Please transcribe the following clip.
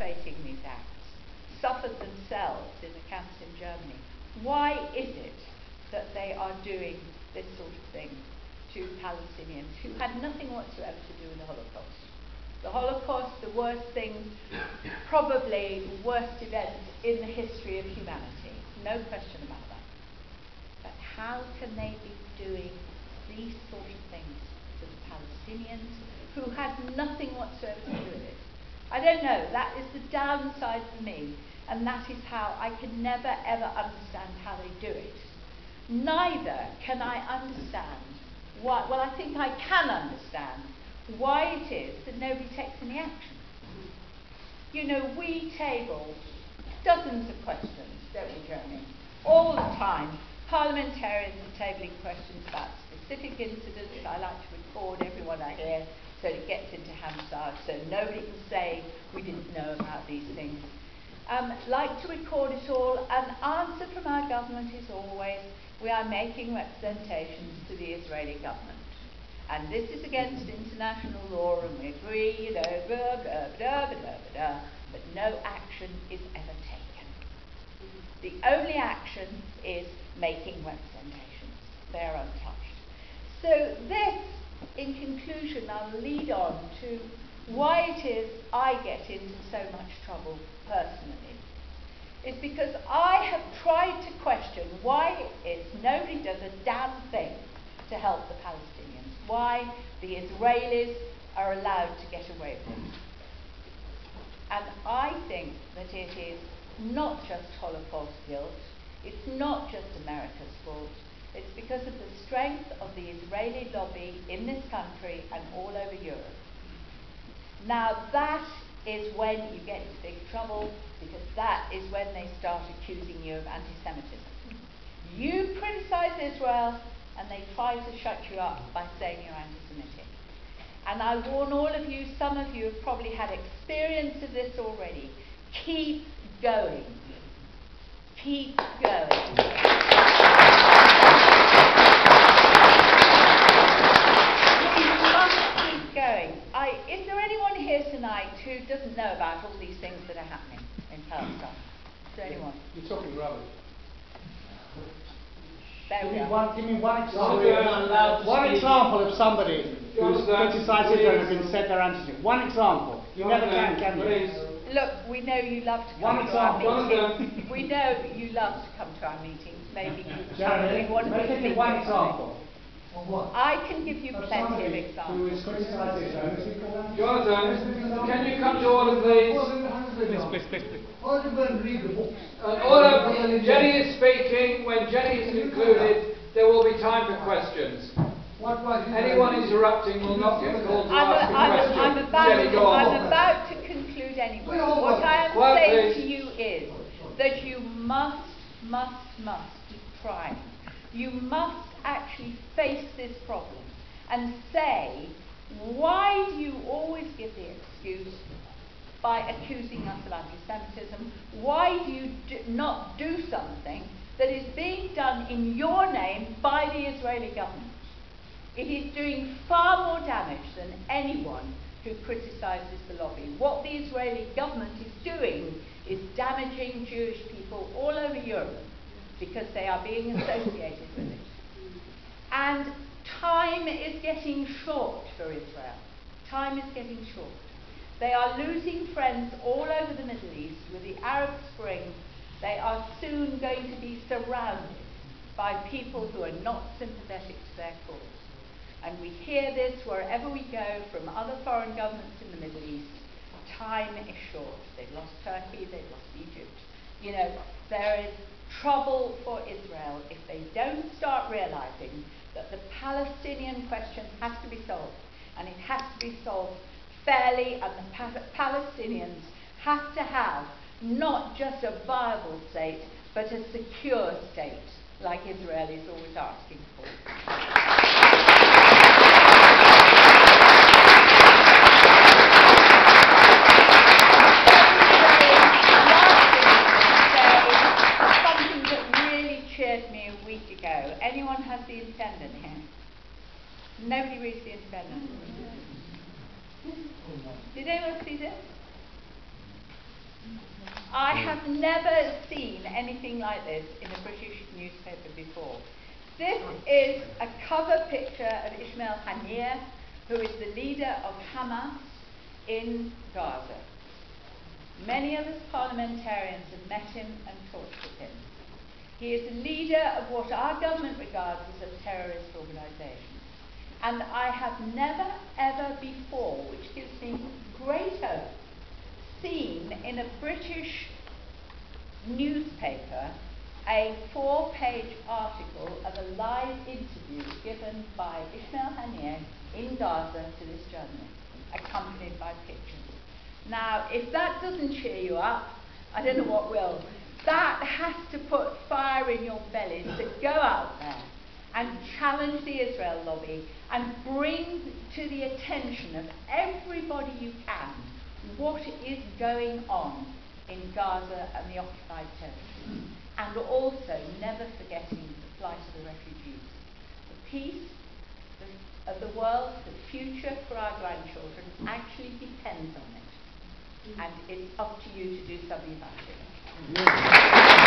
perpetrating these acts suffered themselves in the camps in Germany, why is it that they are doing this sort of thing to Palestinians who had nothing whatsoever to do with the Holocaust? The Holocaust, the worst thing, probably the worst event in the history of humanity. No question about that. But how can they be doing these sort of things to the Palestinians who had nothing whatsoever to do with it? I don't know. That is the downside for me, and that is how I can never ever understand how they do it. Neither can I understand why, well, I think I can understand why it is that nobody takes any action. You know, we table dozens of questions, don't we, Jeremy? All the time. Parliamentarians are tabling questions about specific incidents. I like to record everyone I hear so it gets into Hansard, so nobody can say we didn't know about these things. Like to record it all. An answer from our government is always, we are making representations to the Israeli government. And this is against international law, and we agree, you know, blah, blah, blah, blah, blah, blah, but no action is ever taken. The only action is making representations. They are untouched. So this, in conclusion, I'll lead on to why it is I get into so much trouble personally. It's because I have tried to question why it is nobody does a damn thing to help the Palestinians, why the Israelis are allowed to get away with it. And I think that it is not just Holocaust guilt, it's not just America's fault, it's because of the strength of the Israeli lobby in this country and all over Europe. Now that is when you get into big trouble, because that is when they start accusing you of anti-Semitism. You criticize Israel, and they try to shut you up by saying you're anti-Semitic. And I warn all of you, some of you have probably had experience of this already. Keep going. Keep going. We must keep going. Is there anyone here tonight who doesn't know about all these things that are happening in Palestine? Is there anyone? You're talking rubbish. Give me one example. One example of somebody who's criticised Israel and been said they're anti-Semitic. One example. You never can you? Look, we know you love to come to our meetings. We know you love to come to our meetings. Maybe you want to give me one example. I can give you plenty of examples. Who is criticised Israel? Jonathan, can you come to order, please? Please. Order. Jenny is speaking. When Jenny is concluded, there will be time for questions. Anyone interrupting will not get called to ask a question. Jenny, go on. I'm about to conclude anyway. What I am saying to you is that you must keep trying. You must actually face this problem and say, why do you always give the excuse by accusing us of anti-Semitism? Why do you not do something that is being done in your name by the Israeli government? It is doing far more damage than anyone who criticises the lobby. What the Israeli government is doing is damaging Jewish people all over Europe because they are being associated with it. And time is getting short for Israel. Time is getting short. They are losing friends all over the Middle East with the Arab Spring. They are soon going to be surrounded by people who are not sympathetic to their cause. And we hear this wherever we go from other foreign governments in the Middle East. Time is short. They've lost Turkey, they've lost Egypt. You know, there is trouble for Israel if they don't start realizing that the Palestinian question has to be solved. And it has to be solved fairly, and the Palestinians have to have not just a viable state, but a secure state, like Israel is always asking for. Something that really cheered me a week ago. Anyone has the Independent here? Nobody reads the Independent. Did anyone see this? I have never seen anything like this in a British newspaper before. This is a cover picture of Ismail Haniyeh, who is the leader of Hamas in Gaza. Many of us parliamentarians have met him and talked with him. He is the leader of what our government regards as a terrorist organisation. And I have never, ever before, which gives me great hope, seen in a British newspaper a 4-page article of a live interview given by Ismail Haniyeh in Gaza to this journalist, accompanied by pictures. Now, if that doesn't cheer you up, I don't know what will. That has to put fire in your bellies to go out there and challenge the Israel lobby and bring to the attention of everybody you can what is going on in Gaza and the occupied territories, and also never forgetting the plight of the refugees. The peace of the world, the future for our grandchildren actually depends on it, and it's up to you to do something about it.